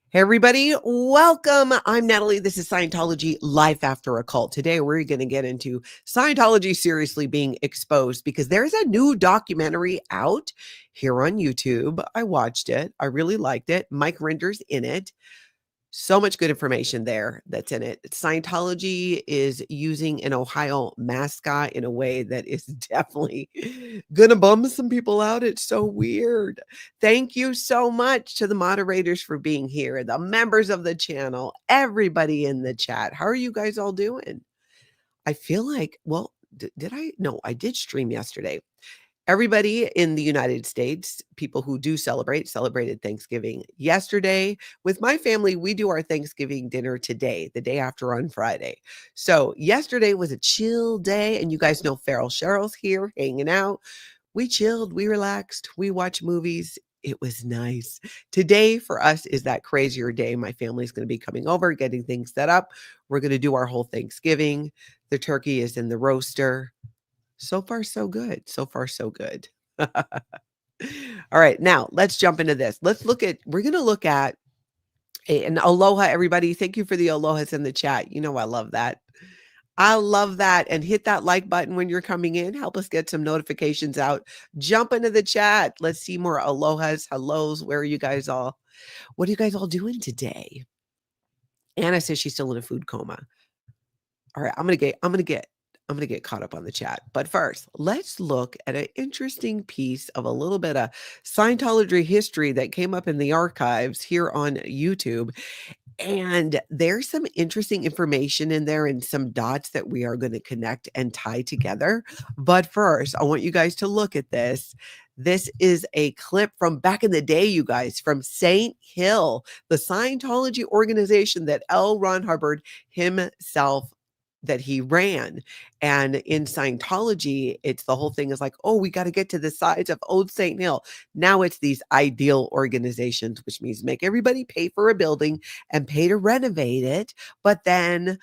Hey everybody, welcome. I'm Natalie. This is Scientology Life After a Cult. Today we're going to get into Scientology seriously being exposed because there's a new documentary out here on YouTube. I watched it. I really liked it. Mike Rinder's in it. So much good information there that's in it. Scientology is using an Ohio mascot in a way that is definitely gonna bum some people out. It's so weird. Thank you so much to the moderators for being here, the members of the channel, everybody in the chat. How are you guys all doing? I feel like, well, did I? No, I did stream yesterday. Everybody in the United States, people who do celebrated Thanksgiving yesterday. With my family, we do our Thanksgiving dinner today, the day after on Friday. So yesterday was a chill day, and you guys know Feral Cheryl's here hanging out. We chilled, we relaxed, we watched movies. It was nice. Today for us is that crazier day. My family's going to be coming over, getting things set up. We're going to do our whole Thanksgiving. The turkey is in the roaster. So far, so good. So far, so good. All right, now let's jump into this. We're going to look at an aloha, everybody. Thank you for the alohas in the chat. You know, I love that. I love that. And hit that like button when you're coming in. Help us get some notifications out. Jump into the chat. Let's see more alohas, hellos. Where are you guys all? What are you guys all doing today? Anna says she's still in a food coma. All right, I'm gonna get caught up on the chat. But first, let's look at an interesting piece of a little bit of Scientology history that came up in the archives here on YouTube. And there's some interesting information in there and some dots that we are going to connect and tie together. But first, I want you guys to look at this. This is a clip from back in the day, you guys, from St. Hill, the Scientology organization that L. Ron Hubbard himself that he ran. And in Scientology, it's the whole thing is like, oh, we got to get to the size of Old St. Hill. Now it's these ideal organizations, which means make everybody pay for a building and pay to renovate it. But then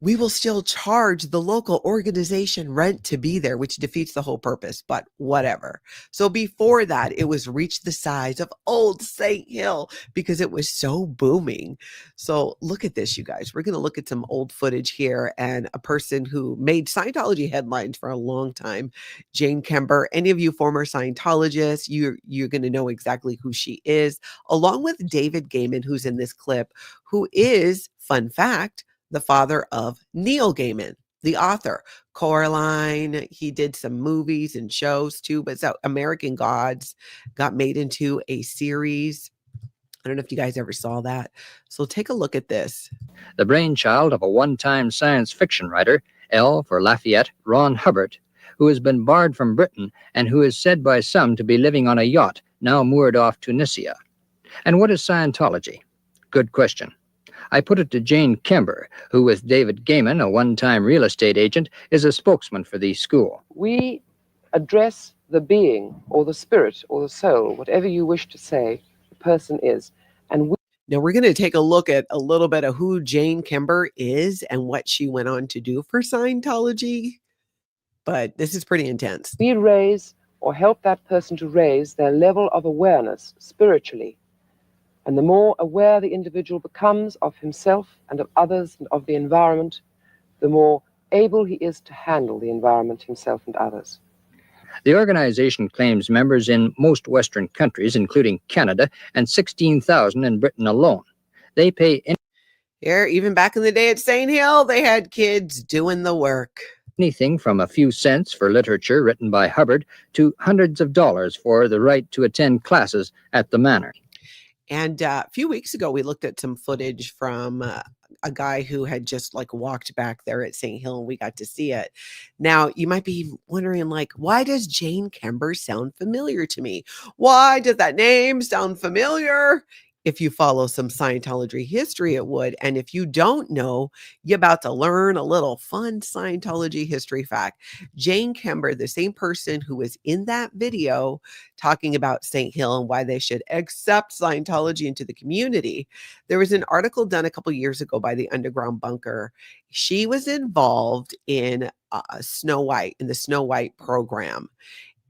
we will still charge the local organization rent to be there, which defeats the whole purpose, but whatever. So before that, it was reach the size of Old St. Hill because it was so booming. So look at this, you guys. We're going to look at some old footage here and a person who made Scientology headlines for a long time, Jane Kember. Any of you former Scientologists, you're going to know exactly who she is, along with David Gaiman, who's in this clip, who is, fun fact, the father of Neil Gaiman, the author. Coraline, he did some movies and shows too, but so American Gods got made into a series. I don't know if you guys ever saw that. So take a look at this. The brainchild of a one-time science fiction writer, L for Lafayette, Ron Hubbard, who has been barred from Britain and who is said by some to be living on a yacht now moored off Tunisia. And what is Scientology? Good question. I put it to Jane Kember, who with David Gaiman, a one-time real estate agent, is a spokesman for the school. We address the being or the spirit or the soul, whatever you wish to say the person is. And now we're going to take a look at a little bit of who Jane Kember is and what she went on to do for Scientology. But this is pretty intense. We raise or help that person to raise their level of awareness spiritually. And the more aware the individual becomes of himself and of others and of the environment, the more able he is to handle the environment, himself and others. The organization claims members in most Western countries, including Canada, and 16,000 in Britain alone. They pay here, even back in the day at St. Hill, they had kids doing the work. Anything from a few cents for literature written by Hubbard to hundreds of dollars for the right to attend classes at the manor. And a few weeks ago, we looked at some footage from a guy who had just like walked back there at St. Hill and we got to see it. Now, you might be wondering, like, why does Jane Kember sound familiar to me? Why does that name sound familiar? If you follow some Scientology history, it would. And if you don't know, you're about to learn a little fun Scientology history fact. Jane Kember, the same person who was in that video talking about St. Hill and why they should accept Scientology into the community, there was an article done a couple years ago by the Underground Bunker. She was involved in Snow White, in the Snow White program.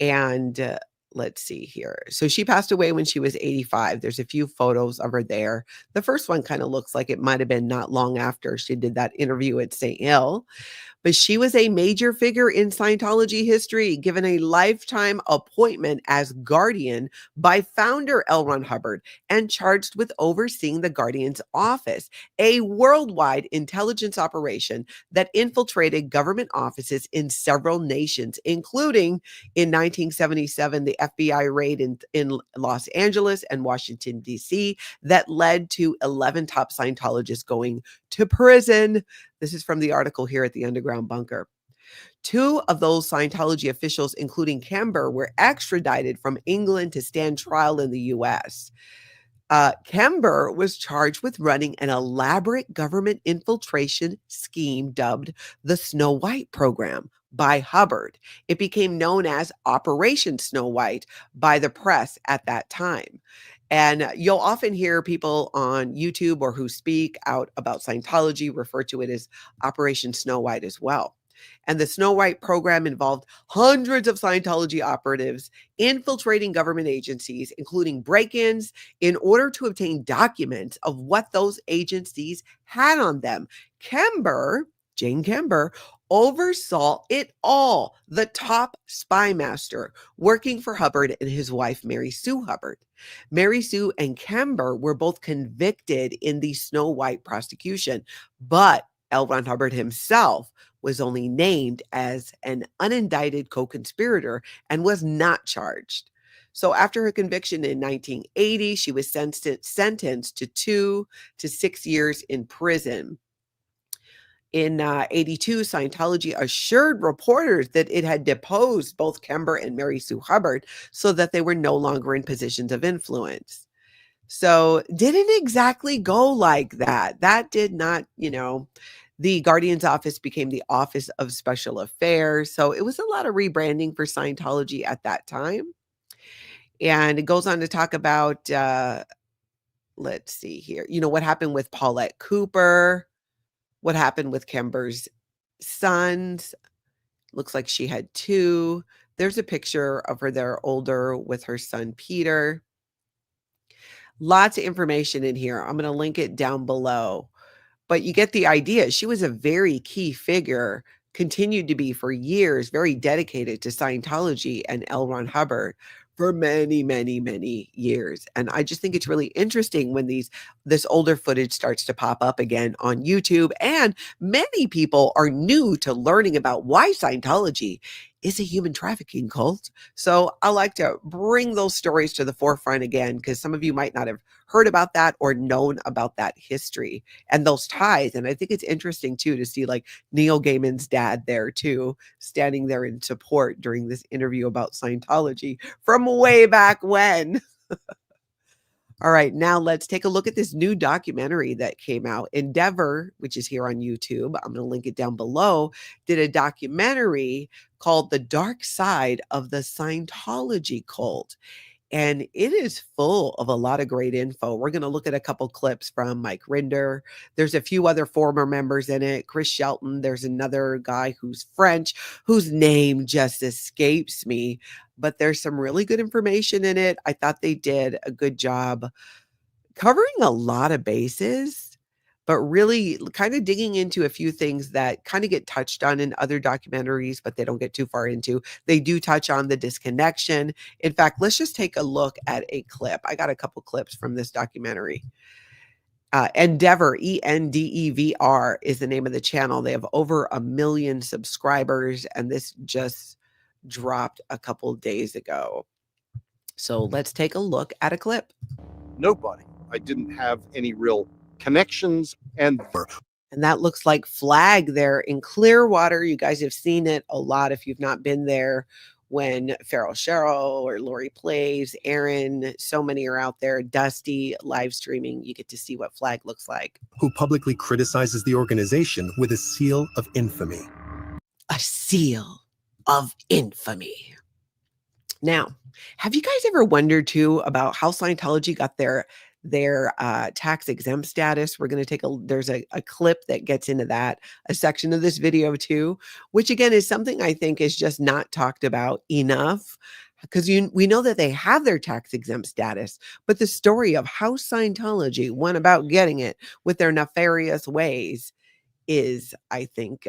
And let's see here. So she passed away when she was 85. There's a few photos of her there. The first one kind of looks like it might have been not long after she did that interview at St. Hill. But she was a major figure in Scientology history, given a lifetime appointment as guardian by founder L. Ron Hubbard and charged with overseeing the guardian's office, a worldwide intelligence operation that infiltrated government offices in several nations, including in 1977, the FBI raid in Los Angeles and Washington, D.C., that led to 11 top Scientologists going to prison. This is from the article here at the Underground Bunker. 2 of those Scientology officials, including Kember, were extradited from England to stand trial in the U.S. Kember was charged with running an elaborate government infiltration scheme dubbed the Snow White Program by Hubbard. It became known as Operation Snow White by the press at that time. And you'll often hear people on YouTube or who speak out about Scientology refer to it as Operation Snow White as well. And the Snow White program involved hundreds of Scientology operatives infiltrating government agencies, including break-ins, in order to obtain documents of what those agencies had on them. Jane Kember, oversaw it all, the top spy master working for Hubbard and his wife, Mary Sue Hubbard. Mary Sue and Kember were both convicted in the Snow White prosecution, but L. Ron Hubbard himself was only named as an unindicted co-conspirator and was not charged. So after her conviction in 1980, she was sentenced to 2 to 6 years in prison. In 82, Scientology assured reporters that it had deposed both Kember and Mary Sue Hubbard so that they were no longer in positions of influence. So didn't exactly go like that. That did not, the Guardian's office became the Office of Special Affairs. So it was a lot of rebranding for Scientology at that time. And it goes on to talk about, let's see here, what happened with Paulette Cooper, what happened with Kember's sons. Looks like she had 2. There's a picture of her there older with her son, Peter. Lots of information in here. I'm going to link it down below. But you get the idea. She was a very key figure, continued to be for years, very dedicated to Scientology and L. Ron Hubbard for many, many, many years. And I just think it's really interesting when this older footage starts to pop up again on YouTube. And many people are new to learning about why Scientology is a human trafficking cult. So I like to bring those stories to the forefront again, because some of you might not have heard about that or known about that history and those ties. And I think it's interesting too to see like Neil Gaiman's dad there too, standing there in support during this interview about Scientology from way back when. All right, now let's take a look at this new documentary that came out. ENDEVR, which is here on YouTube, I'm going to link it down below, did a documentary called The Dark Side of the Scientology Cult. And it is full of a lot of great info. We're going to look at a couple clips from Mike Rinder. There's a few other former members in it. Chris Shelton. There's another guy who's French, whose name just escapes me. But there's some really good information in it. I thought they did a good job covering a lot of bases, but really kind of digging into a few things that kind of get touched on in other documentaries, but they don't get too far into. They do touch on the disconnection. In fact, let's just take a look at a clip. I got a couple clips from this documentary. ENDEVR, ENDEVR is the name of the channel. They have over 1 million subscribers, and this just dropped a couple days ago. So let's take a look at a clip. Nobody. I didn't have any real connections, and that looks like Flag there in Clearwater. You guys have seen it a lot if you've not been there. When Farrell Cheryl or Lori Plays, Aaron, so many are out there. Dusty live streaming. You get to see what Flag looks like. Who publicly criticizes the organization with a seal of infamy. A seal of infamy. Now, have you guys ever wondered too about how Scientology got their tax exempt status? We're going to take there's a clip that gets into that, a section of this video too, which again is something I think is just not talked about enough. because we know that they have their tax exempt status, but the story of how Scientology went about getting it with their nefarious ways is, I think,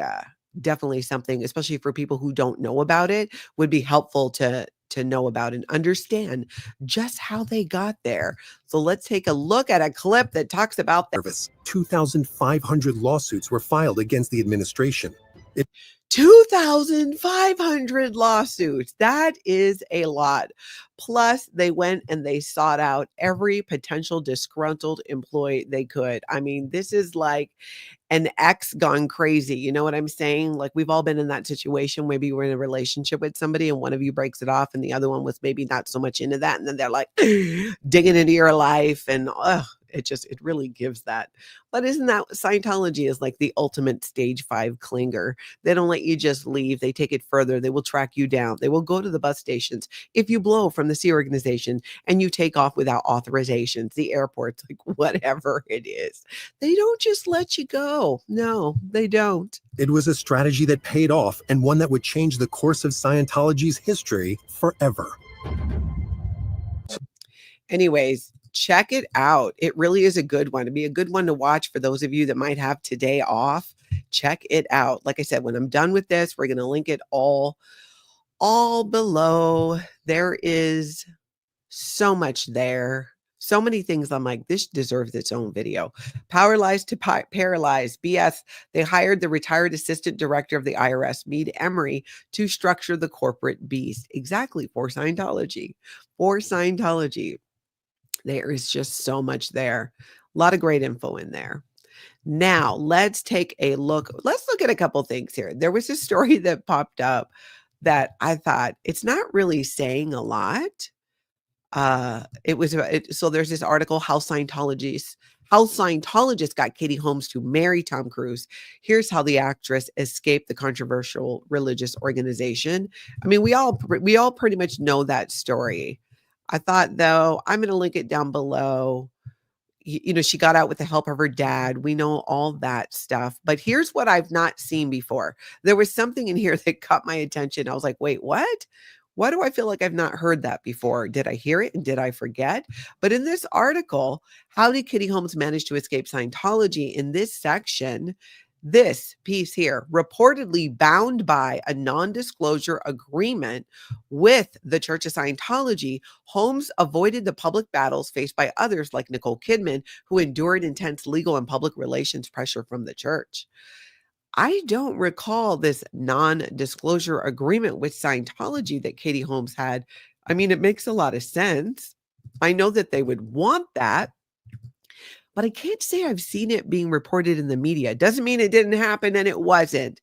definitely something, especially for people who don't know about it, would be helpful to know about and understand just how they got there. So let's take a look at a clip that talks about that. 2,500 lawsuits were filed against the administration. 2,500 lawsuits. That is a lot. Plus, they went and they sought out every potential disgruntled employee they could. I mean, this is like an ex gone crazy. You know what I'm saying? Like, we've all been in that situation. Maybe you were in a relationship with somebody and one of you breaks it off and the other one was maybe not so much into that. And then they're like digging into your life, and it really gives that. But isn't that Scientology is like the ultimate stage 5 clinger? They don't let you just leave. They take it further. They will track you down. They will go to the bus stations. If you blow from the Sea organization and you take off without authorizations, the airports, like whatever it is, they don't just let you go. No, they don't. It was a strategy that paid off, and one that would change the course of Scientology's history forever. Anyways, check it out. It really is a good one. It'd be a good one to watch for those of you that might have today off. Check it out. Like I said, when I'm done with this, we're going to link it all below. There is so much there. So many things. I'm like, this deserves its own video. Power lies to paralyze. BS. They hired the retired assistant director of the IRS, Mead Emery, to structure the corporate beast. Exactly. For Scientology. For Scientology. There is just so much there. A lot of great info in there. Now, let's take a look. Let's look at a couple things here. There was a story that popped up that I thought it's not really saying a lot. So there's this article, how Scientologists got Katie Holmes to marry Tom Cruise. Here's how the actress escaped the controversial religious organization. I mean, we all pretty much know that story. I thought, though, I'm going to link it down below. You know, she got out with the help of her dad. We know all that stuff. But here's what I've not seen before. There was something in here that caught my attention. I was like, wait, what? Why do I feel like I've not heard that before? Did I hear it and did I forget? But in this article, how did Katie Holmes manage to escape Scientology? In this section, this piece here, reportedly bound by a non-disclosure agreement with the Church of Scientology, Holmes avoided the public battles faced by others like Nicole Kidman, who endured intense legal and public relations pressure from the church. I don't recall this non-disclosure agreement with Scientology that Katie Holmes had. I mean, it makes a lot of sense. I know that they would want that, but I can't say I've seen it being reported in the media. Doesn't mean it didn't happen and it wasn't.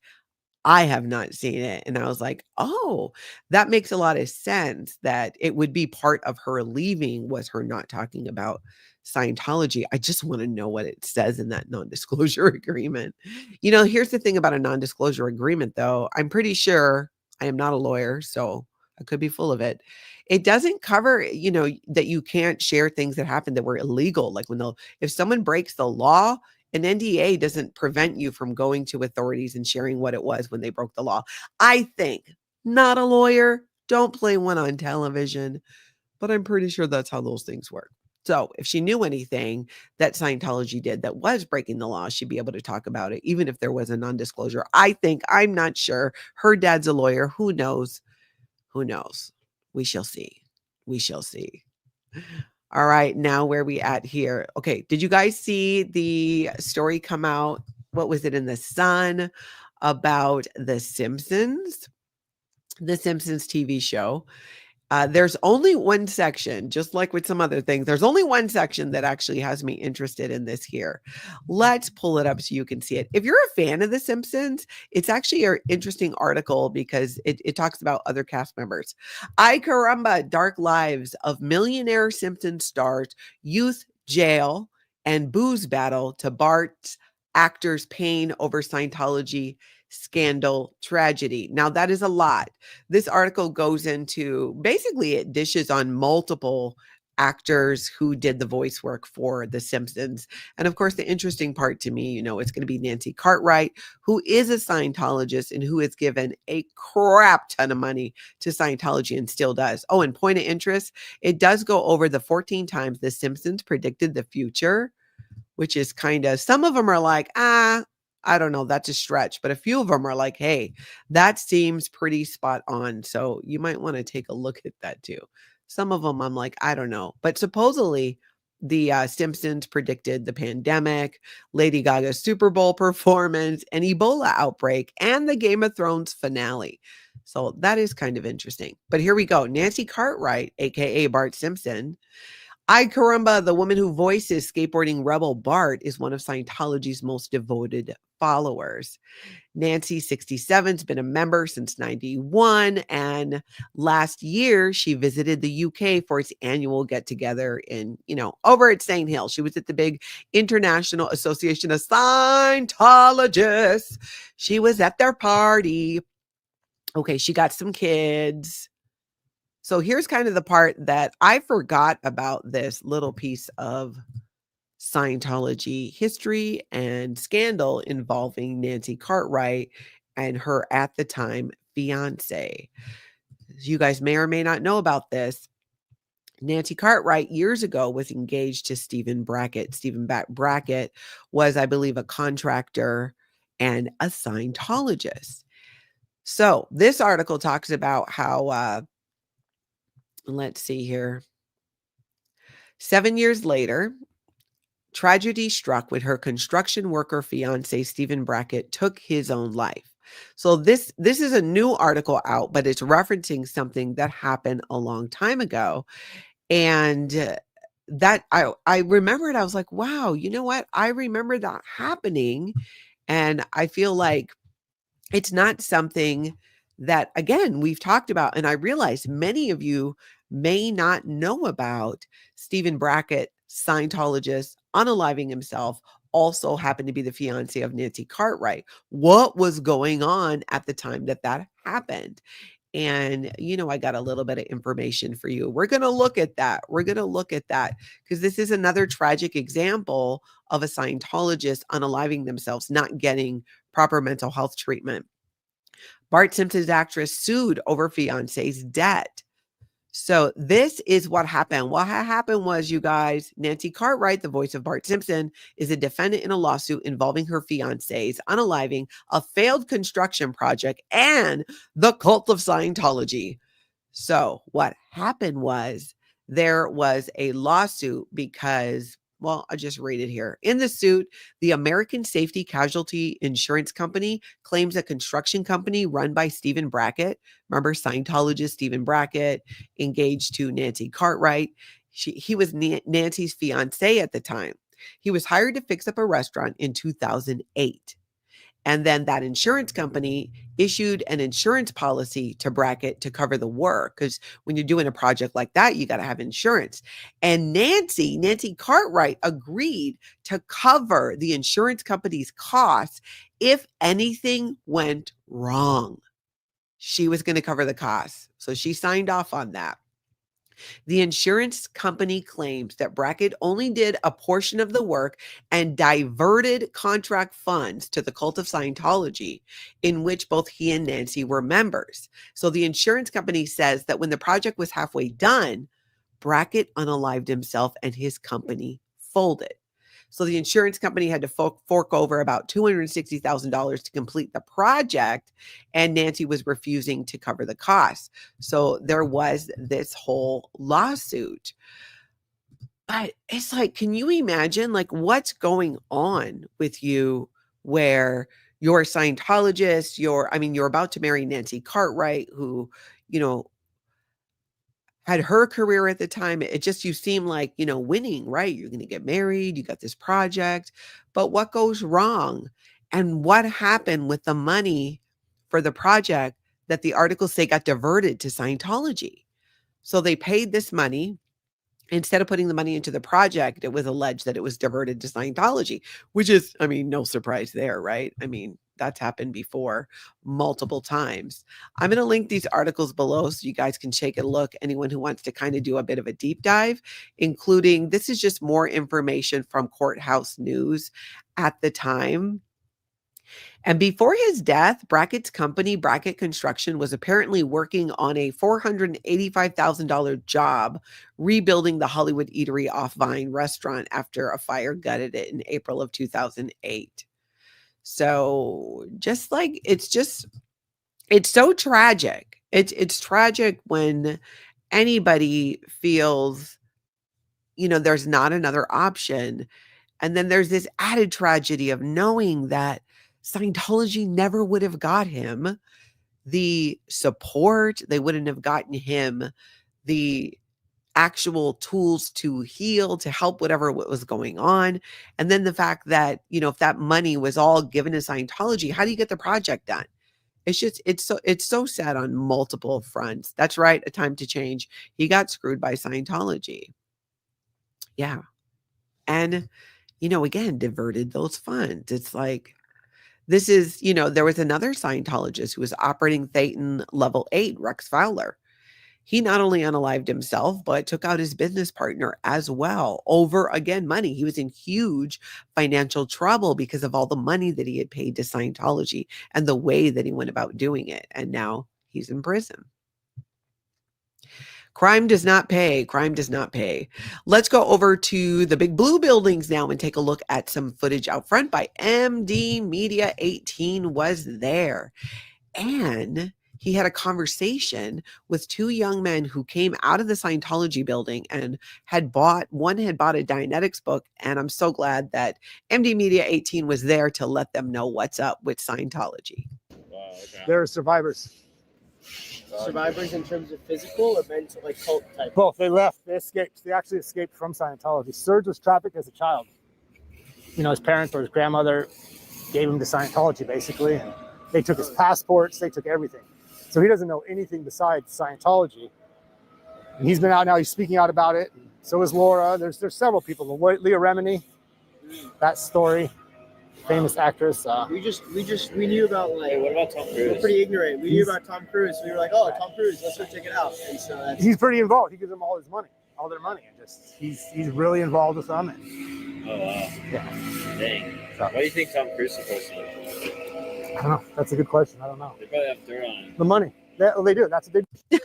I have not seen it. And I was like, oh, that makes a lot of sense that it would be part of her leaving was her not talking about Scientology. I just want to know what it says in that non-disclosure agreement. You know, here's the thing about a non-disclosure agreement, though. I'm pretty sure, I am not a lawyer, so I could be full of it. It doesn't cover, you know, that you can't share things that happened that were illegal. Like if someone breaks the law, an NDA doesn't prevent you from going to authorities and sharing what it was when they broke the law. I think, not a lawyer, don't play one on television, but I'm pretty sure that's how those things work. So if she knew anything that Scientology did that was breaking the law, she'd be able to talk about it, even if there was a non-disclosure. I'm not sure. Her dad's a lawyer. Who knows? Who knows? We shall see. We shall see. All right, now where we at here? Okay, did you guys see the story come out? What was it in the Sun about the Simpsons? The Simpsons TV show. There's only one section, just like with some other things, there's only one section that actually has me interested in this here. Let's pull it up so you can see it. If you're a fan of The Simpsons, it's actually an interesting article because it talks about other cast members. Ay caramba, dark lives of millionaire Simpsons stars, youth jail, and booze battle to Bart's actors' pain over Scientology scandal tragedy. Now that is a lot. This article goes into, basically it dishes on multiple actors who did the voice work for The Simpsons. And of course, the interesting part to me, it's going to be Nancy Cartwright, who is a Scientologist and who has given a crap ton of money to Scientology and still does. Oh, and point of interest, it does go over the 14 times The Simpsons predicted the future, which is kind of, some of them are like, I don't know, that's a stretch. But a few of them are like, hey, that seems pretty spot on. So you might want to take a look at that too. Some of them I'm like, I don't know. But supposedly the Simpsons predicted the pandemic, Lady Gaga's Super Bowl performance, an Ebola outbreak, and the Game of Thrones finale. So that is kind of interesting. But here we go. Nancy Cartwright, aka Bart Simpson. Ay caramba, the woman who voices skateboarding rebel Bart is one of Scientology's most devoted followers. Nancy, 67, has been a member since 91, and last year she visited the UK for its annual get-together in, over at St. Hill. She was at the big International Association of Scientologists. She was at their party. Okay, she got some kids. So here's kind of the part that I forgot about this little piece of Scientology history and scandal involving Nancy Cartwright and her at the time fiance. You guys may or may not know about this. Nancy Cartwright years ago was engaged to Stephen Brackett. Stephen Brackett was, I believe, a contractor and a Scientologist. So this article talks about how let's see here. 7 years later, tragedy struck when her construction worker fiance, Stephen Brackett, took his own life. So this is a new article out, but it's referencing something that happened a long time ago. And that I remembered, I was like, wow, you know what? I remember that happening. And I feel like it's not something that, again, we've talked about. And I realize many of you may not know about Stephen Brackett, Scientologist, unaliving himself, also happened to be the fiance of Nancy Cartwright. What was going on at the time that happened? And, I got a little bit of information for you. We're going to look at that. Because this is another tragic example of a Scientologist unaliving themselves, not getting proper mental health treatment. Bart Simpson's actress sued over fiance's debt. So this is what happened. What happened was, you guys, Nancy Cartwright, the voice of Bart Simpson, is a defendant in a lawsuit involving her fiance's unaliving a failed construction project and the cult of Scientology. So what happened was there was a lawsuit because, well, I'll just read it here. In the suit, the American Safety Casualty Insurance Company claims a construction company run by Stephen Brackett, remember Scientologist Stephen Brackett, engaged to Nancy Cartwright. He was Nancy's fiance at the time. He was hired to fix up a restaurant in 2008. And then that insurance company issued an insurance policy to Brackett to cover the work. Because when you're doing a project like that, you got to have insurance. And Nancy Cartwright agreed to cover the insurance company's costs if anything went wrong. She was going to cover the costs. So she signed off on that. The insurance company claims that Brackett only did a portion of the work and diverted contract funds to the cult of Scientology, in which both he and Nancy were members. So the insurance company says that when the project was halfway done, Brackett unalived himself and his company folded. So the insurance company had to fork over about $260,000 to complete the project, and Nancy was refusing to cover the costs. So there was this whole lawsuit. But it's like, can you imagine what's going on with you where you're a Scientologist, you're about to marry Nancy Cartwright, who, had her career at the time. It just, you seem like, winning, right? You're going to get married. You got this project, but what goes wrong? And what happened with the money for the project that the articles say got diverted to Scientology? So they paid this money. Instead of putting the money into the project, it was alleged that it was diverted to Scientology, which is, no surprise there, right? that's happened before multiple times. I'm going to link these articles below so you guys can take a look. Anyone who wants to kind of do a bit of a deep dive, including this is just more information from Courthouse News at the time. And before his death, Brackett's company, Brackett Construction, was apparently working on a $485,000 job rebuilding the Hollywood Eatery off Vine restaurant after a fire gutted it in April of 2008. So just like, it's so tragic. It's tragic when anybody feels, there's not another option. And then there's this added tragedy of knowing that Scientology never would have got him the support. They wouldn't have gotten him the actual tools to heal, to help whatever was going on. And then the fact that, if that money was all given to Scientology, how do you get the project done? It's so sad on multiple fronts. That's right. A time to change. He got screwed by Scientology. Yeah. And, again, diverted those funds. It's like, this is, there was another Scientologist who was operating Thetan level 8, Rex Fowler. He not only unalived himself, but took out his business partner as well over, again, money. He was in huge financial trouble because of all the money that he had paid to Scientology and the way that he went about doing it. And now he's in prison. Crime does not pay. Crime does not pay. Let's go over to the Big Blue buildings now and take a look at some footage out front by MD Media 18 was there. And he had a conversation with two young men who came out of the Scientology building and one had bought a Dianetics book. And I'm so glad that MD Media 18 was there to let them know what's up with Scientology. Wow, okay. They're survivors. Survivors in terms of physical or mental, like cult type? Both. They left. They escaped. They actually escaped from Scientology. Serge was trafficked as a child. His parents or his grandmother gave him to Scientology, basically. And they took his passports. They took everything. So he doesn't know anything besides Scientology. And he's been out now. He's speaking out about it. So is Laura. There's several people. Leah Remini. That story. Famous actress. We knew about, like, Hey, what about Tom Cruise? We're pretty ignorant. We knew about Tom Cruise. We were like, oh, Tom Cruise, let's go check it out. And so that's, he's pretty involved. He gives them all his money, all their money, and just he's really involved with them. And, Oh, wow. yeah. Dang. So, What do you think Tom Cruise is supposed to look? I don't know. That's a good question. I don't know. They probably have dirt on him. The money. They do. That's what they do.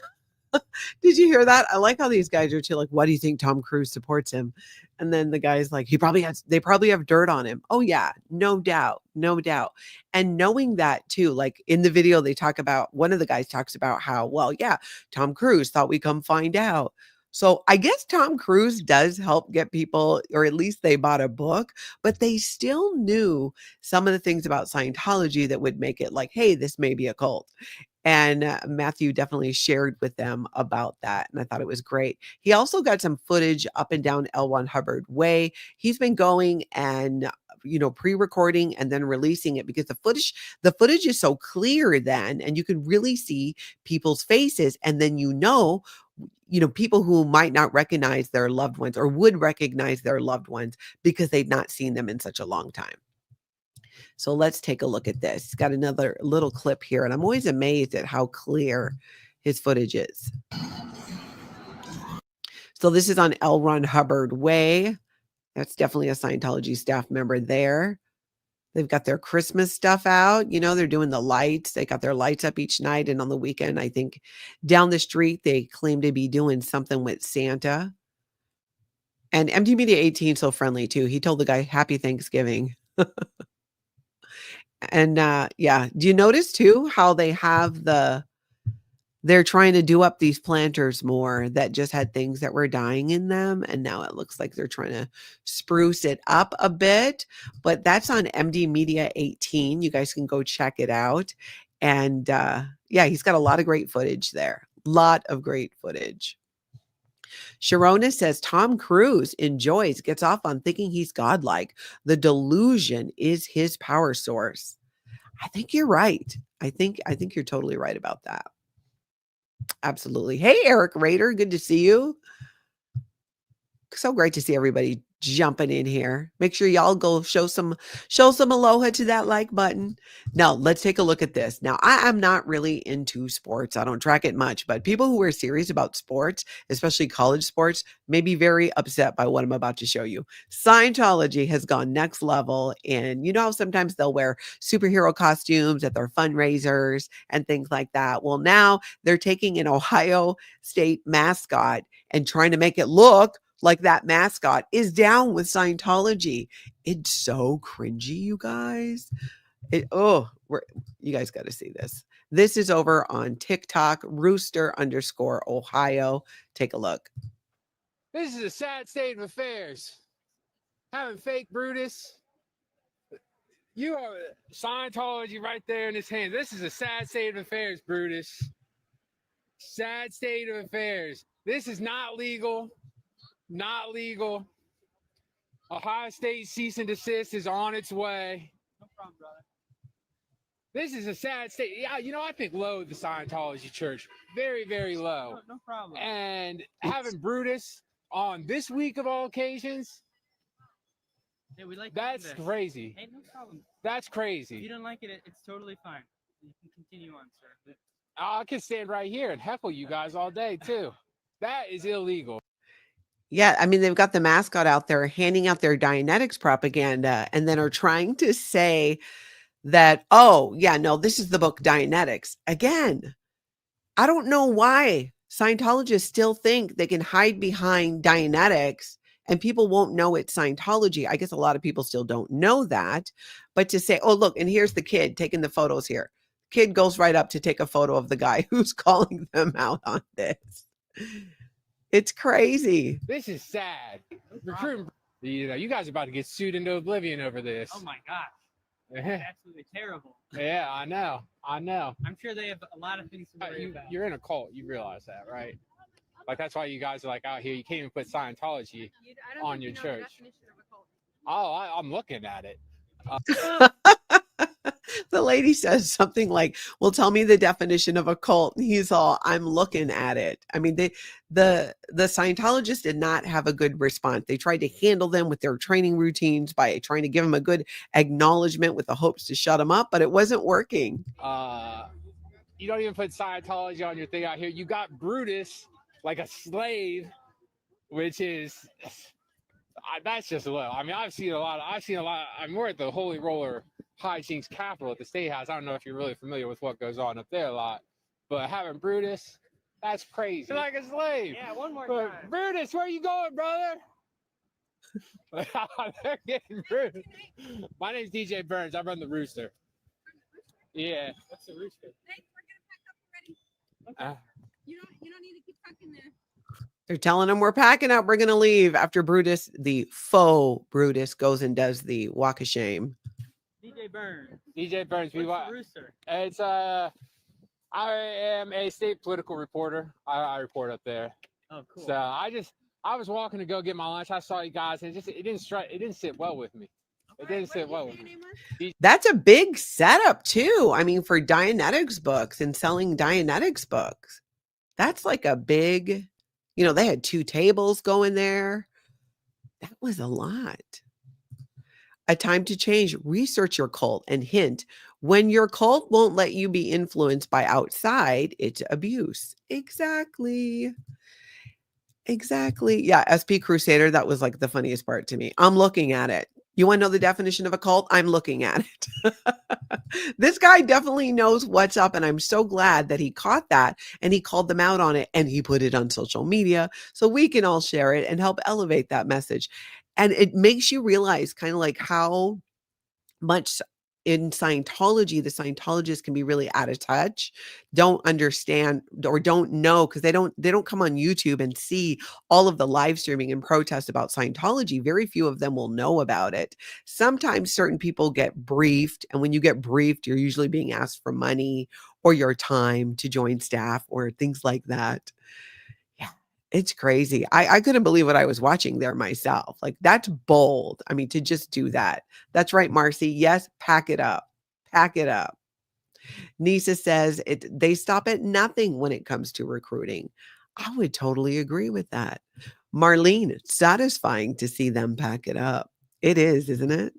Did you hear that? I like how these guys are too, like, what do you think Tom Cruise supports him? And then the guy's like, they probably have dirt on him. Oh yeah, no doubt. And knowing that too, like in the video, they talk about, one of the guys talks about how, well, yeah, Tom Cruise thought we'd come find out. So I guess Tom Cruise does help get people, or at least they bought a book, but they still knew some of the things about Scientology that would make it like, hey, this may be a cult. And Matthew definitely shared with them about that. And I thought it was great. He also got some footage up and down L1 Hubbard Way. He's been going and, pre-recording and then releasing it because the footage is so clear then, and you can really see people's faces. And then, people who might not recognize their loved ones or would recognize their loved ones because they've not seen them in such a long time. So let's take a look at this. Got another little clip here, and I'm always amazed at how clear his footage is. So this is on L. Ron Hubbard Way. That's definitely a Scientology staff member there. They've got their Christmas stuff out. They're doing the lights. They got their lights up each night. And on the weekend, I think down the street, they claim to be doing something with Santa. And MD Media 18 so friendly too. He told the guy, Happy Thanksgiving. And do you notice too how they have they're trying to do up these planters more that just had things that were dying in them, and now it looks like they're trying to spruce it up a bit. But that's on MD Media 18. You guys can go check it out. And he's got a lot of great footage there. Lot of great footage. Sharona says Tom Cruise gets off on thinking he's godlike. The delusion is his power source. I think you're right. I think you're totally right about that. Absolutely. Hey, Eric Rader, good to see you. So great to see everybody jumping in here. Make sure y'all go show some aloha to that like button. Now, let's take a look at this. Now, I am not really into sports. I don't track it much, but people who are serious about sports, especially college sports, may be very upset by what I'm about to show you. Scientology has gone next level, and you know how sometimes they'll wear superhero costumes at their fundraisers and things like that. Well, now they're taking an Ohio State mascot and trying to make it look like that mascot is down with Scientology. It's so cringy, you guys. You guys got to see this. This is over on TikTok, Rooster_Ohio. Take a look. This is a sad state of affairs. Having fake Brutus. You are Scientology right there in his hand. This is a sad state of affairs, Brutus. Sad state of affairs. This is not legal. Not legal. Ohio State cease and desist is on its way. No problem, brother. This is a sad state. Yeah, you know, I think low the Scientology Church. Very, very low. No problem. And having Brutus on this week of all occasions, Hey, we like that's crazy. Hey, no problem. That's If crazy. you don't like it, it's totally fine. You can continue on, sir. I can stand right here and heckle you guys all day, too. That is illegal. Yeah, I mean, they've got the mascot out there handing out their Dianetics propaganda and then are trying to say that, oh, yeah, no, this is the book Dianetics. Again, I don't know why Scientologists still think they can hide behind Dianetics and people won't know it's Scientology. I guess a lot of people still don't know that. But to say, oh, look, and here's the kid taking the photos here. Kid goes right up to take a photo of the guy who's calling them out on this. It's crazy. This is sad. Recruiting, you know, you guys are about to get sued into oblivion over this. Oh my gosh. Yeah, Absolutely terrible. yeah, I know. I know. I'm sure they have a lot of things to worry about. You're in a cult. You realize that, right? Like, that's why you guys are like out here. You can't even put Scientology on your church. Oh, I'm looking at it. The lady says something like, well, tell me the definition of a cult. And he's all, I'm looking at it. I mean, the Scientologists did not have a good response. They tried to handle them with their training routines by trying to give them a good acknowledgement with the hopes to shut them up, but it wasn't working. You don't even put Scientology on your thing out here. You got Brutus like a slave, which is that's just low. I mean, I've seen a lot. I mean, we're at the Holy Roller Hijinks Capital at the State House. I don't know if you're really familiar with what goes on up there a lot, but having Brutus, that's crazy. You're like a slave. Yeah, one more But time. Brutus, where you going, brother? They're getting Brutus. My name's DJ Burns. I run the Rooster. Yeah. What's the rooster? Thanks, we're gonna pack up already. Uh, You don't need to keep talking there. They're telling them we're packing up. We're going to leave after Brutus, the faux Brutus, goes and does the walk of shame. DJ Burns. DJ Burns. What's the rooster? It's I am a state political reporter. I report up there. Oh, cool. So I was walking to go get my lunch. I saw you guys, and it didn't sit well with me. It didn't sit well with me. That's a big setup too. I mean, for Dianetics books and selling Dianetics books, that's like a big, they had 2 tables going there. That was a lot. A time to change. Research your cult and hint. When your cult won't let you be influenced by outside, it's abuse. Exactly. Yeah, SP Crusader, that was like the funniest part to me. I'm looking at it. You want to know the definition of a cult? I'm looking at it. This guy definitely knows what's up, and I'm so glad that he caught that and he called them out on it and he put it on social media so we can all share it and help elevate that message. And it makes you realize kind of like how much in Scientology, the Scientologists can be really out of touch, don't understand or don't know because they don't come on YouTube and see all of the live streaming and protests about Scientology. Very few of them will know about it. Sometimes certain people get briefed, and when you get briefed, you're usually being asked for money or your time to join staff or things like that. It's crazy. I couldn't believe what I was watching there myself. Like, that's bold. I mean, to just do that. That's right, Marcy. Yes, pack it up. Pack it up. Nisa says they stop at nothing when it comes to recruiting. I would totally agree with that. Marlene, satisfying to see them pack it up. It is, isn't it?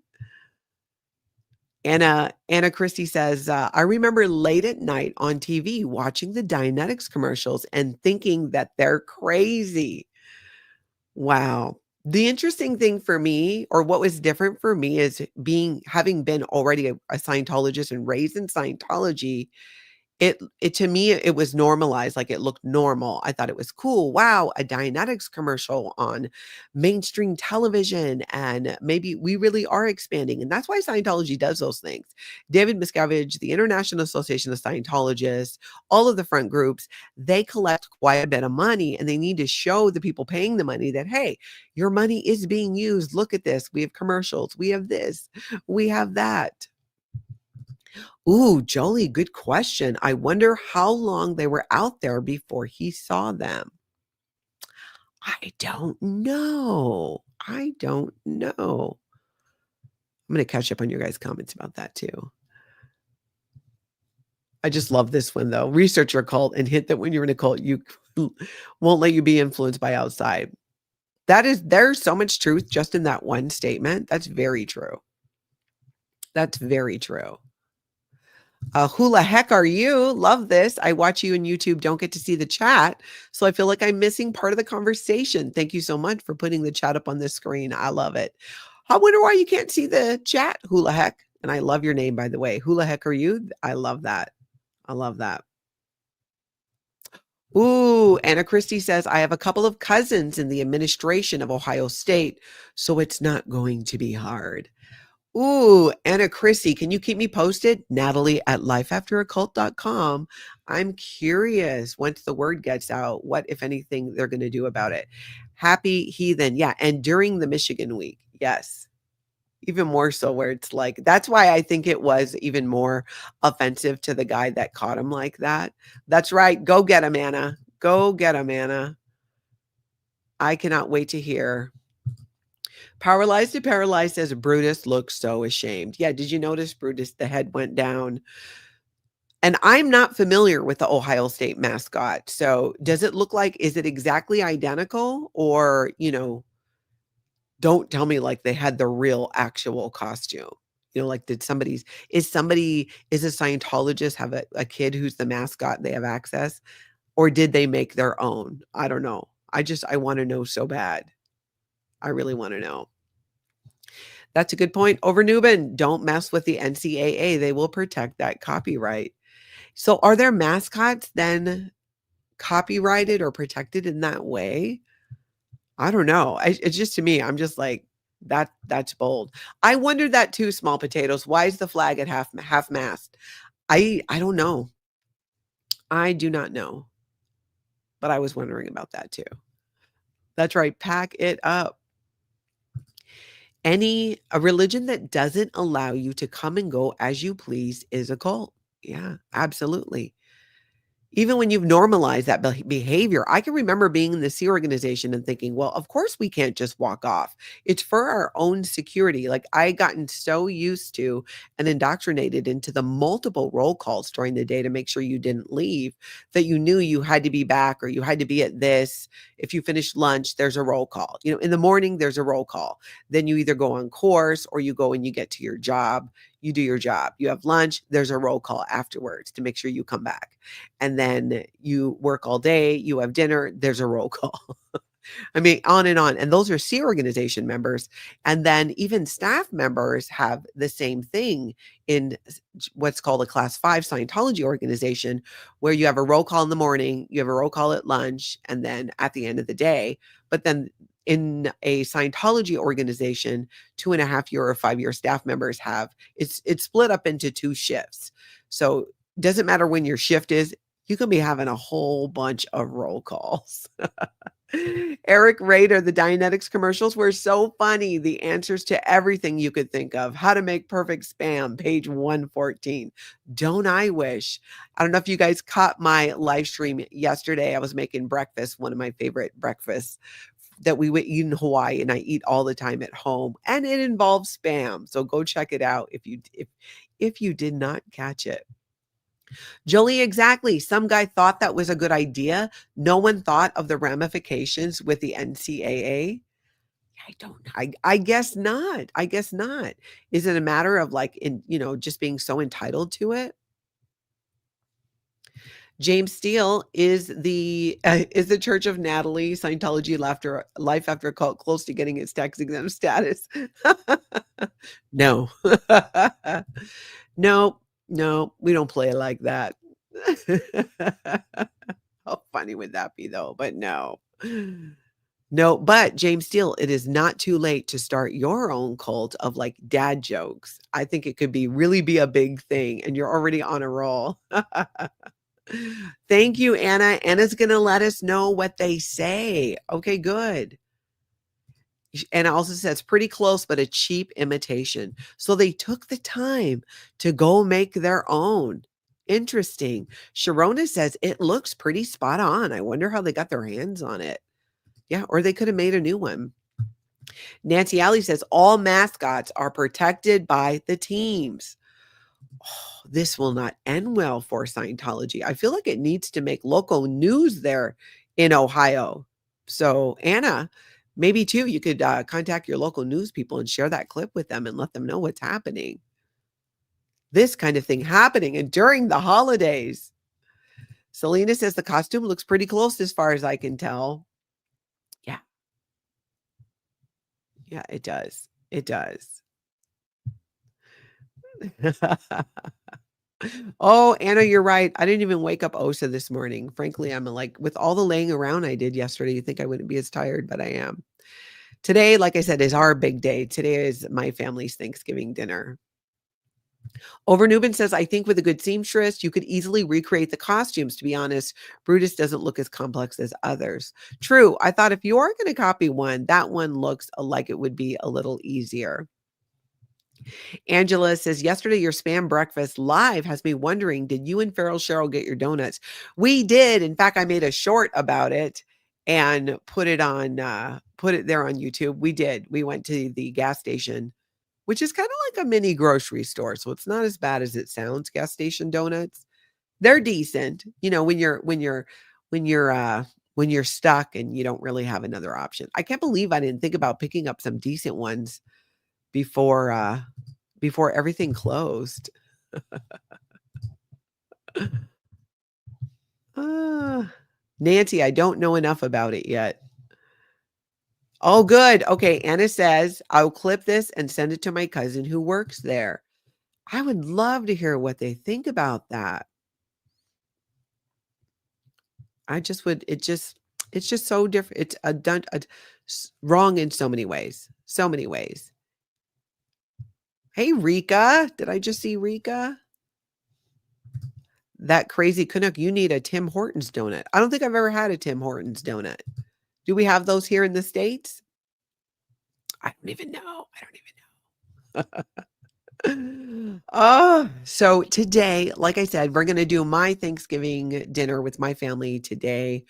Anna Christie says, I remember late at night on TV watching the Dianetics commercials and thinking that they're crazy. Wow. The interesting thing for me, or what was different for me, is having been already a Scientologist and raised in Scientology. It to me, it was normalized, like it looked normal. I thought it was cool. Wow, a Dianetics commercial on mainstream television, and maybe we really are expanding. And that's why Scientology does those things. David Miscavige, the International Association of Scientologists, all of the front groups, they collect quite a bit of money, and they need to show the people paying the money that, hey, your money is being used. Look at this. We have commercials. We have this. We have that. Ooh, Jolie, good question. I wonder how long they were out there before he saw them. I don't know. I'm going to catch up on your guys' comments about that too. I just love this one though. Research your cult and hint that when you're in a cult, you won't let you be influenced by outside. There's so much truth just in that one statement. That's very true. That's very true. Who the heck are you? Love this. I watch you on YouTube, don't get to see the chat, so I feel like I'm missing part of the conversation. Thank you so much for putting the chat up on the screen. I love it. I wonder why you can't see the chat, who the heck? And I love your name, by the way. Who the heck are you? I love that. I love that. Ooh, Anna Christie says, I have a couple of cousins in the administration of Ohio State, so it's not going to be hard. Ooh, Anna Chrissy, can you keep me posted? Natalie at lifeafteroccult.com. I'm curious once the word gets out, what, if anything, they're going to do about it. Happy heathen. Yeah. And during the Michigan week. Yes. Even more so, where it's like, that's why I think it was even more offensive to the guy that caught him like that. That's right. Go get him, Anna. Go get him, Anna. I cannot wait to hear. Paralyzed to Paralyzed says Brutus looks so ashamed. Yeah, did you notice Brutus? The head went down. And I'm not familiar with the Ohio State mascot. So does it look like, is it exactly identical? Or, don't tell me like they had the real actual costume. Like is a Scientologist have a kid who's the mascot, they have access? Or did they make their own? I don't know. I want to know so bad. I really want to know. That's a good point. Over Newbin, don't mess with the NCAA. They will protect that copyright. So are their mascots then copyrighted or protected in that way? I don't know. It's just, to me, I'm just like, that's bold. I wondered that too, Small Potatoes. Why is the flag at half mast? I don't know. I do not know. But I was wondering about that too. That's right. Pack it up. A religion that doesn't allow you to come and go as you please is a cult. Yeah, absolutely. Even when you've normalized that behavior, I can remember being in the Sea organization and thinking, well, of course we can't just walk off. It's for our own security. Like, I gotten so used to and indoctrinated into the multiple roll calls during the day to make sure you didn't leave, that you knew you had to be back or you had to be at this. If you finish lunch, there's a roll call. In the morning, there's a roll call. Then you either go on course or you go and you get to your job. You do your job. You have lunch. There's a roll call afterwards to make sure you come back. And then you work all day. You have dinner. There's a roll call. I mean, on and on. And those are Sea organization members. And then even staff members have the same thing in what's called a Class 5 Scientology organization, where you have a roll call in the morning, you have a roll call at lunch, and then at the end of the day. But then in a Scientology organization, 2.5-year or 5-year staff members have, it's split up into 2 shifts. So it doesn't matter when your shift is, you can be having a whole bunch of roll calls. Eric Rader, the Dianetics commercials were so funny. The answers to everything you could think of. How to make perfect spam, page 114. Don't I wish? I don't know if you guys caught my live stream yesterday. I was making breakfast, one of my favorite breakfasts that we would eat in Hawaii, and I eat all the time at home, and it involves spam. So go check it out if you did not catch it. Jolie, exactly. Some guy thought that was a good idea. No one thought of the ramifications with the NCAA. I don't know. I guess not. I guess not. Is it a matter of like just being so entitled to it? James Steele is the Church of Natalie Scientology Life After a Cult close to getting its tax exempt status? No. No, no, we don't play it like that. How funny would that be though? But no. No, but James Steele, it is not too late to start your own cult of like dad jokes. I think it could really be a big thing, and you're already on a roll. Thank you, Anna. Anna's going to let us know what they say. Okay, good. Anna also says pretty close, but a cheap imitation. So they took the time to go make their own. Interesting. Sharona says it looks pretty spot on. I wonder how they got their hands on it. Yeah, or they could have made a new one. Nancy Alley says all mascots are protected by the teams. Oh, this will not end well for Scientology. I feel like it needs to make local news there in Ohio. So Anna, maybe too, you could contact your local news people and share that clip with them and let them know what's happening. This kind of thing happening and during the holidays. Selena says the costume looks pretty close as far as I can tell. Yeah. Yeah, it does. It does. Oh, Anna, you're right. I didn't even wake up Osa this morning. Frankly, I'm like, with all the laying around I did yesterday, you think I wouldn't be as tired, but I am. Today, like I said, is our big day. Today is my family's Thanksgiving dinner. Overnubin says, I think with a good seamstress, you could easily recreate the costumes. To be honest, Brutus doesn't look as complex as others. True. I thought if you are going to copy one, that one looks like it would be a little easier. Angela says, yesterday your spam breakfast live has me wondering, did you and Farrell Cheryl get your donuts? We did. In fact, I made a short about it and put it there on YouTube. We did. We went to the gas station, which is kind of like a mini grocery store. So it's not as bad as it sounds. Gas station donuts, they're decent. When you're stuck and you don't really have another option. I can't believe I didn't think about picking up some decent ones before everything closed. Nancy, I don't know enough about it yet. Oh, good. Okay. Anna says, I'll clip this and send it to my cousin who works there. I would love to hear what they think about that. It's just so different. It's wrong in so many ways. So many ways. Hey, Rika. Did I just see Rika? That crazy Canuck, you need a Tim Hortons donut. I don't think I've ever had a Tim Hortons donut. Do we have those here in the States? I don't even know. So today, like I said, we're going to do my Thanksgiving dinner with my family today.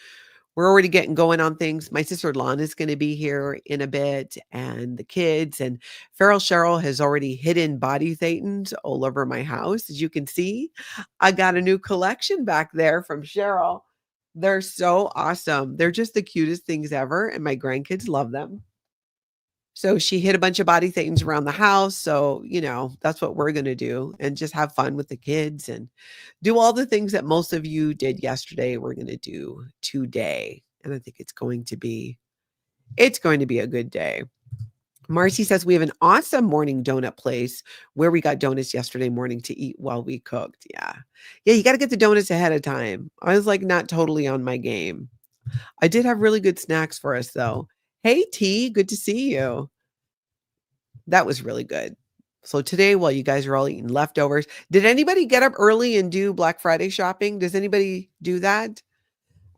We're already getting going on things. My sister Lon is going to be here in a bit, and the kids, and Farrell Cheryl has already hidden body thetans all over my house. As you can see, I got a new collection back there from Cheryl. They're so awesome. They're just the cutest things ever, and my grandkids love them. So she hid a bunch of body thetans around the house. So, that's what we're going to do, and just have fun with the kids and do all the things that most of you did yesterday. We're going to do today. And I think it's going to be a good day. Marcy says we have an awesome morning donut place where we got donuts yesterday morning to eat while we cooked. Yeah. You got to get the donuts ahead of time. I was like not totally on my game. I did have really good snacks for us though. Hey, T, good to see you. That was really good. So today, while you guys are all eating leftovers, did anybody get up early and do Black Friday shopping? Does anybody do that?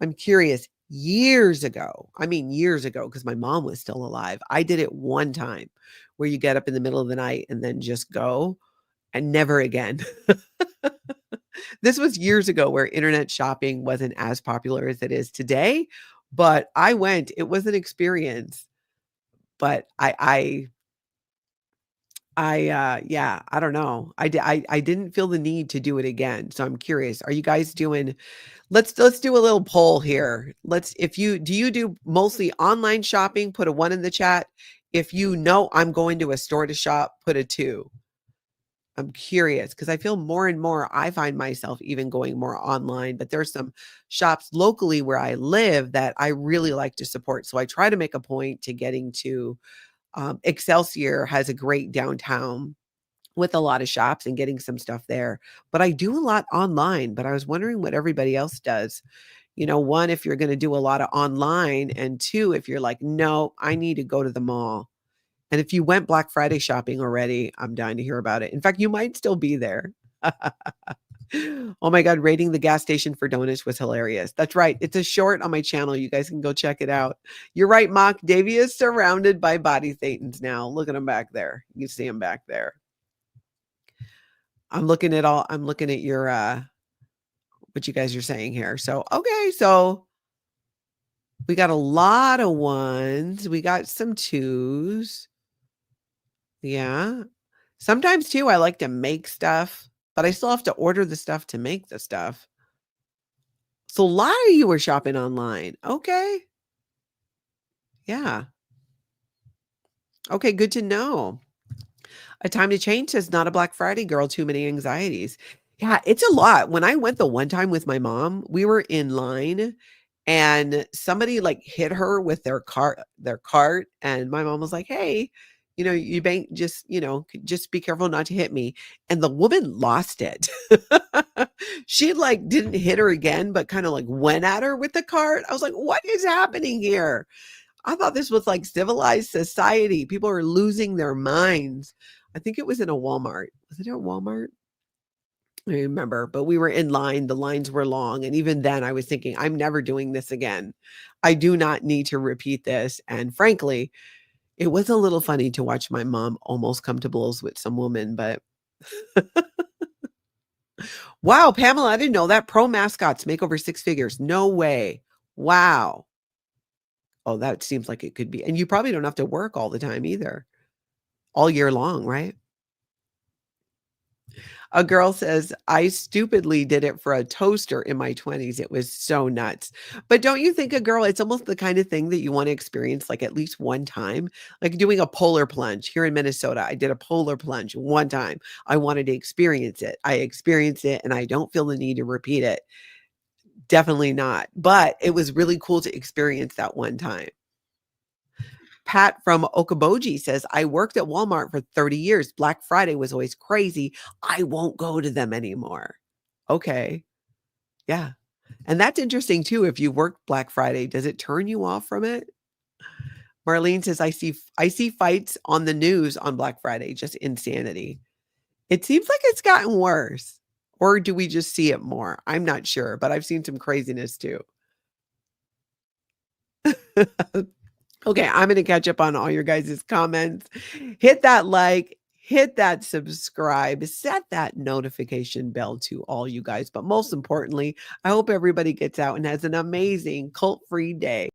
I'm curious. Years ago, because my mom was still alive, I did it one time where you get up in the middle of the night and then just go, and never again. This was years ago where internet shopping wasn't as popular as it is today. But I went, it was an experience, but I Yeah, I don't know. I didn't feel the need to do it again. So I'm curious. Are you guys doing, let's do a little poll here. If you do mostly online shopping, put a 1 in the chat. If you know I'm going to a store to shop, put a 2. I'm curious because I feel more and more I find myself even going more online, but there's some shops locally where I live that I really like to support. So I try to make a point to getting to Excelsior has a great downtown with a lot of shops and getting some stuff there. But I do a lot online, but I was wondering what everybody else does. You know, 1, if you're going to do a lot of online, and 2, if you're like, no, I need to go to the mall. And if you went Black Friday shopping already, I'm dying to hear about it. In fact, you might still be there. Oh my God, raiding the gas station for donuts was hilarious. That's right. It's a short on my channel. You guys can go check it out. You're right, Mock. Davey is surrounded by body thetans now. Look at him back there. You can see him back there. I'm looking at your what you guys are saying here. So okay, so we got a lot of 1s. We got some 2s. Yeah. Sometimes too, I like to make stuff, but I still have to order the stuff to make the stuff. So a lot of you were shopping online. Okay. Yeah. Okay, good to know. A Time to Change says, not a Black Friday girl, too many anxieties. Yeah, it's a lot. When I went the one time with my mom, we were in line and somebody like hit her with their cart, and my mom was like, hey, you know, you bank just, you know, just be careful not to hit me. And the woman lost it. She like didn't hit her again, but kind of like went at her with the cart. I was like, what is happening here? I thought this was like civilized society. People are losing their minds. I think it was in a Walmart. Was it at Walmart? I remember, but we were in line. The lines were long. And even then I was thinking, I'm never doing this again. I do not need to repeat this. And frankly, it was a little funny to watch my mom almost come to blows with some woman, but wow, Pamela, I didn't know that. Pro mascots make over 6 figures. No way. Wow. Oh, that seems like it could be. And you probably don't have to work all the time either. All year long, right? A girl says, I stupidly did it for a toaster in my 20s. It was so nuts. But don't you think, a girl, it's almost the kind of thing that you want to experience like at least one time? Like doing a polar plunge here in Minnesota. I did a polar plunge one time. I wanted to experience it. I experienced it and I don't feel the need to repeat it. Definitely not. But it was really cool to experience that one time. Pat from Okoboji says, I worked at Walmart for 30 years. Black Friday was always crazy. I won't go to them anymore. Okay. Yeah. And that's interesting too. If you work Black Friday, does it turn you off from it? Marlene says, I see fights on the news on Black Friday. Just insanity. It seems like it's gotten worse. Or do we just see it more? I'm not sure, but I've seen some craziness too. Okay, I'm going to catch up on all your guys' comments. Hit that like, hit that subscribe, set that notification bell to all you guys. But most importantly, I hope everybody gets out and has an amazing cult-free day.